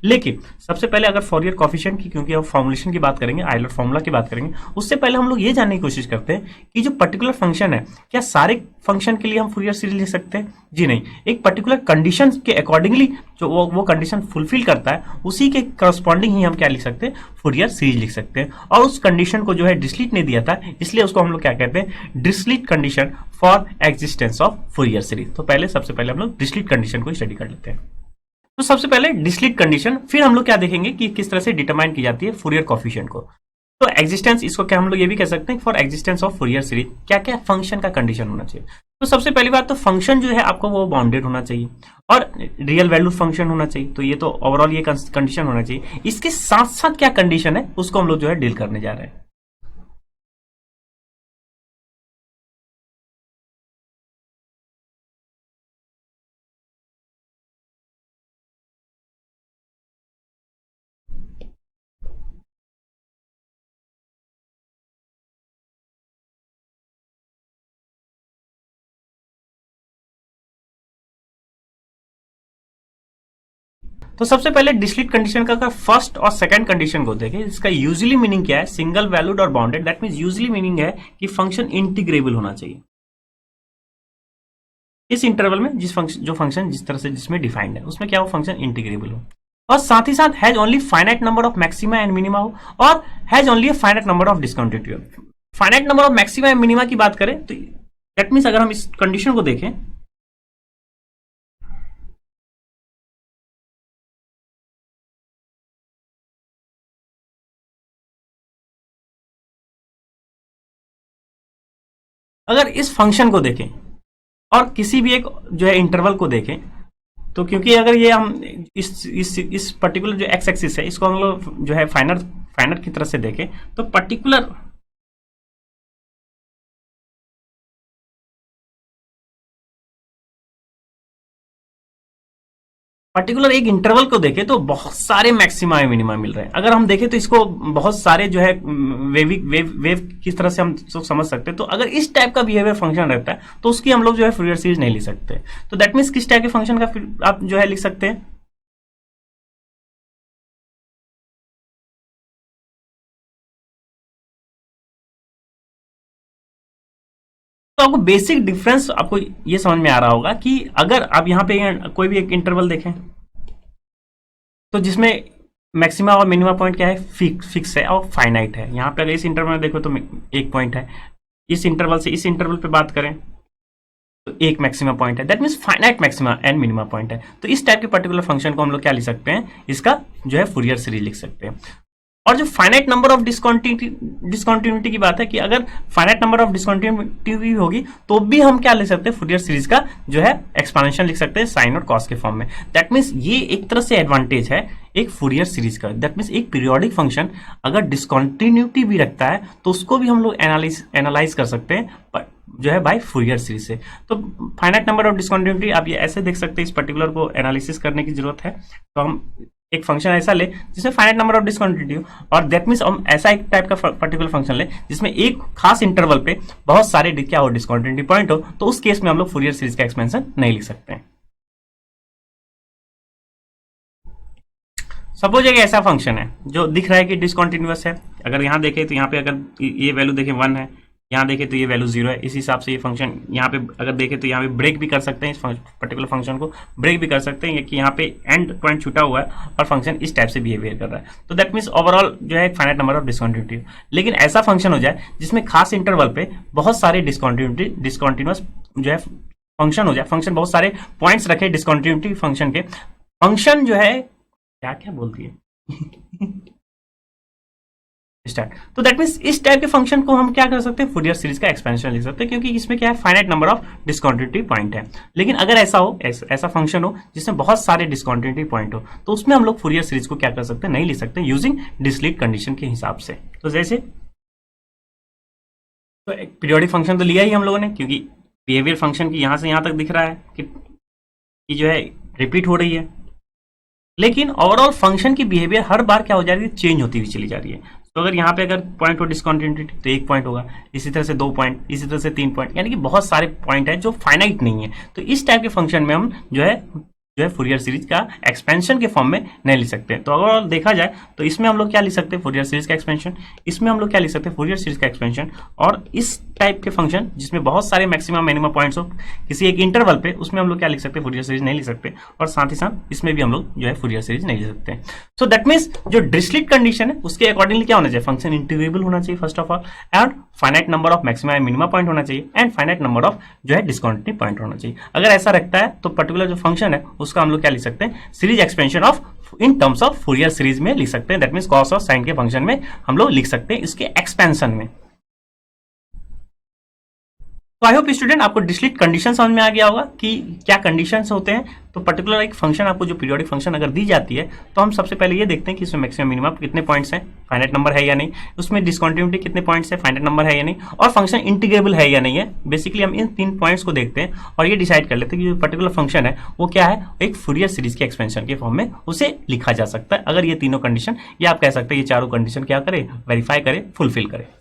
लेकिन सबसे पहले अगर फॉरियर कॉफिशिएंट की, क्योंकि अब फॉर्मुलेशन की बात करेंगे, आइलर फॉर्मूला की बात करेंगे, उससे पहले हम लोग ये जानने की कोशिश करते हैं कि जो पर्टिकुलर फंक्शन है, क्या सारे फंक्शन के लिए हम फूरियर सीरीज लिख सकते हैं? जी नहीं, एक पर्टिकुलर कंडीशन के अकॉर्डिंगली जो वो कंडीशन फुलफिल करता है, उसी के करस्पॉन्डिंग ही हम क्या लिख सकते हैं? फूरियर सीरीज लिख सकते हैं। और उस कंडीशन को जो है डिस्क्रीट नहीं दिया था, इसलिए उसको हम लोग क्या कहते हैं? Discrete condition for existence of Fourier series. तो सबसे पहले हम लोग डिस्क्रीट कंडीशन को स्टडी कर लेते हैं। तो सबसे पहले डिस्क्रीट कंडीशन, फिर हम लोग क्या देखेंगे कि किस तरह से डिटरमाइन की जाती है फूरियर कॉफिशिएंट को। तो एग्जिस्टेंस, इसको क्या हम लोग ये भी कह सकते हैं, for existence of Fourier series क्या क्या फंक्शन का कंडीशन होना चाहिए। तो सबसे पहली बात तो फंक्शन जो है आपको वो बाउंडेड होना चाहिए और रियल वैल्यू फंक्शन होना चाहिए। तो ये तो ओवरऑल ये कंडीशन होना चाहिए। इसके साथ साथ क्या कंडीशन है उसको हम लोग जो है डील करने जा रहे हैं। तो सबसे पहले डिस्क्रीट कंडीशन का अगर फर्स्ट और सेकंड कंडीशन को देखें, इसका यूजुअली मीनिंग क्या है? सिंगल वैल्यूड और bounded. That means usually meaning है कि फंक्शन इंटीग्रेबल होना चाहिए इस इंटरवल में। जो फंक्शन जिस तरह से जिसमें डिफाइंड है उसमें क्या हो? फंक्शन इंटीग्रेबल हो, और साथ ही साथ has only finite number of maxima and minima हो, और has only a finite number of discontinuity हो। Finite number of maxima and minima की बात करें तो दैट मींस अगर हम इस कंडीशन को देखें, अगर इस फंक्शन को देखें और किसी भी एक जो है इंटरवल को देखें, तो क्योंकि अगर ये हम इस पर्टिकुलर जो एक्स एक्सिस है इसको हम लोग जो है फाइनर फाइनर की तरह से देखें, तो पर्टिकुलर एक इंटरवल को देखें तो बहुत सारे मैक्सिमा मिनिमा मिल रहे हैं। अगर हम देखें तो इसको बहुत सारे जो है वेव किस तरह से हम समझ सकते हैं। तो अगर इस टाइप का बिहेवियर फंक्शन रहता है तो उसकी हम लोग जो है फूरियर सीरीज नहीं लिख सकते। तो दैट मीन्स किस टाइप के फंक्शन का आप जो है लिख सकते हैं? तो आपको बेसिक डिफरेंस आपको ये समझ में आ रहा होगा कि अगर आप यहाँ पे कोई भी एक इंटरवल देखें तो जिसमें मैक्सिमा और मिनिमा पॉइंट क्या है? फिक्स है और फाइनाइट है। यहाँ पे अगर इस इंटरवल में देखो तो एक पॉइंट है, इस इंटरवल से इस इंटरवल पे बात करें तो एक मैक्सिमा पॉइंट है। That means finite maxima and minima point है। तो इस टाइप के पर्टिकुलर फंक्शन को हम लोग क्या लिख सकते हैं? इसका जो है फूरियर सीरीज लिख सकते हैं। और जो फाइनाइट नंबर ऑफ डिस्कंटिन्यूटी की बात है कि अगर फाइनाइट नंबर ऑफ डिस्कंटिन्यूटी होगी तो भी हम क्या लिख सकते हैं? फूरियर सीरीज का जो है एक्सपांशन लिख सकते हैं साइन और कॉस के फॉर्म में। दैट मीन्स ये एक तरह से एडवांटेज है एक फूरियर सीरीज का। दैट मीन्स एक पीरियोडिक फंक्शन अगर डिस्कंटिन्यूटी भी रखता है तो उसको भी हम लोग एनालाइज कर सकते हैं जो है बाय फूरियर सीरीज से। तो फाइनाइट नंबर ऑफ डिस्कंटिन्यूटी आप ये ऐसे देख सकते हैं, इस पर्टिकुलर को एनालिसिस करने की जरूरत है। तो हम एक फंक्शन ऐसा ले जिसमें फाइनाइट नंबर ऑफ डिस्कंटिन्यूटी हो, और दैट मीन्स हम ऐसा एक टाइप का पर्टिकुलर फंक्शन ले जिसमें एक खास इंटरवल पे बहुत सारे क्या हो? डिस्कंटिन्यूटी पॉइंट हो। तो उस केस में हम लोग फूरियर सीरीज का एक्सपेंशन नहीं लिख सकते हैं। सपोज एक ऐसा फंक्शन है जो दिख रहा है कि डिसकंटिन्यूअस है। अगर यहाँ देखें तो यहाँ पे अगर ये वैल्यू देखें 1 है, यहाँ देखें तो ये वैल्यू 0 है। इस हिसाब से ये फंक्शन यहाँ पे अगर देखें तो यहाँ पे ब्रेक भी कर सकते हैं, इस पर्टिकुलर फंक्शन को ब्रेक भी कर सकते हैं कि यहाँ पे एंड पॉइंट छूटा हुआ है और फंक्शन इस टाइप से बिहेवियर कर रहा है। तो दैट मीन्स ओवरऑल जो है फाइनाइट नंबर ऑफ डिसकंटिन्यूटी। लेकिन ऐसा फंक्शन हो जाए जिसमें खास इंटरवल पे बहुत सारे डिसकंटिन्यूअस जो है फंक्शन हो जाए, फंक्शन बहुत सारे पॉइंट्स रखे डिसकंटिन्यूटी फंक्शन के, फंक्शन जो है क्या क्या बोलती है स्टार्ट। तो दैट मीन्स इस टाइप के फंक्शन को हम क्या कर सकते हैं? फूरियर सीरीज का एक्सपेंशन लिख सकते हैं, क्योंकि इसमें क्या है? Finite number of discontinuity point है। लेकिन अगर ऐसा हो, ऐसा फंक्शन हो जिसमें बहुत सारे डिसकंटिन्यूटी पॉइंट हो, तो उसमें हम लोग फूरियर सीरीज को क्या कर सकते हैं? नहीं लिख सकते यूजिंग डिस्क्रीट कंडीशन के हिसाब से। तो जैसे तो एक पीरियोडिक फंक्शन तो लिया ही हम लोगों ने, क्योंकि बिहेवियर फंक्शन की यहाँ से यहाँ तक दिख रहा है कि जो है रिपीट हो रही है। लेकिन ओवरऑल फंक्शन की बिहेवियर हर बार क्या हो जा रही है? चेंज होती हुई चली जा रही है। तो अगर यहाँ पे अगर पॉइंट हो डिसकंटिन्यूटी तो एक पॉइंट होगा, इसी तरह से 2 पॉइंट, इसी तरह से 3 पॉइंट, यानी कि बहुत सारे पॉइंट है जो फाइनाइट नहीं है। तो इस टाइप के फंक्शन में हम जो है जो है फूरियर सीरीज का एक्सपेंशन के फॉर्म में नहीं लिख सकते। तो अगर देखा जाए तो इसमें हम लोग क्या लिख सकते हैं, फूरियर सीरीज का एक्सपेंशन, इसमें हम लोग क्या लिख सकते हैं, फूरियर सीरीज का एक्सपेंशन, और इस टाइप के फंक्शन जिसमें बहुत सारे मैक्सिमम मिनिमम पॉइंट्स हो किसी एक इंटरवल पे, उसमें हम लोग क्या लिख सकते हैं, फूरियर सीरीज नहीं लिख सकते, और साथ ही साथ इसमें भी हम लोग जो है फूरियर सीरीज नहीं लिख सकते। सो दैट मीन्स जो डिरिचलेट कंडीशन है उसके अकॉर्डिंगली क्या होना चाहिए, फंक्शन इंटीग्रेबल होना चाहिए first of all, and finite number of maximum and minimum point होना चाहिए, एंड फाइनाइट नंबर ऑफ जो है डिस्कंटिन्यूटी पॉइंट होना चाहिए। अगर ऐसा रखता है तो पर्टिकुलर जो फंक्शन है उसका हम लोग क्या लिख सकते हैं, series expansion of in terms of Fourier series में लिख सकते हैं। दैट मीन्स कॉस और साइन के फंक्शन में हम लोग लिख सकते हैं इसके एक्सपेंशन में। तो आई होप स्टूडेंट आपको डिरिचलेट कंडीशन समझ में आ गया होगा कि क्या कंडीशंस होते हैं। तो पर्टिकुलर एक फंक्शन आपको जो पीरियोडिक फंक्शन अगर दी जाती है तो हम सबसे पहले ये देखते हैं कि इसमें मैक्सिमम मिनिमम कितने पॉइंट्स हैं, फाइनाइट नंबर है या नहीं, उसमें डिस्कंटिन्यूटी कितने पॉइंट्स है, फाइनाइट नंबर है या नहीं, और फंक्शन इंटीग्रेबल है या नहीं है। बेसिकली हम इन 3 पॉइंट्स को देखते हैं और ये डिसाइड कर लेते हैं कि जो पर्टिकुलर फंक्शन है वो क्या है, एक फूरियर सीरीज के एक्सपेंशन के फॉर्म में उसे लिखा जा सकता है। अगर ये तीनों कंडीशन, या आप कह सकते हैं ये चारों कंडीशन क्या करे, वेरीफाई करे, फुलफिल करे।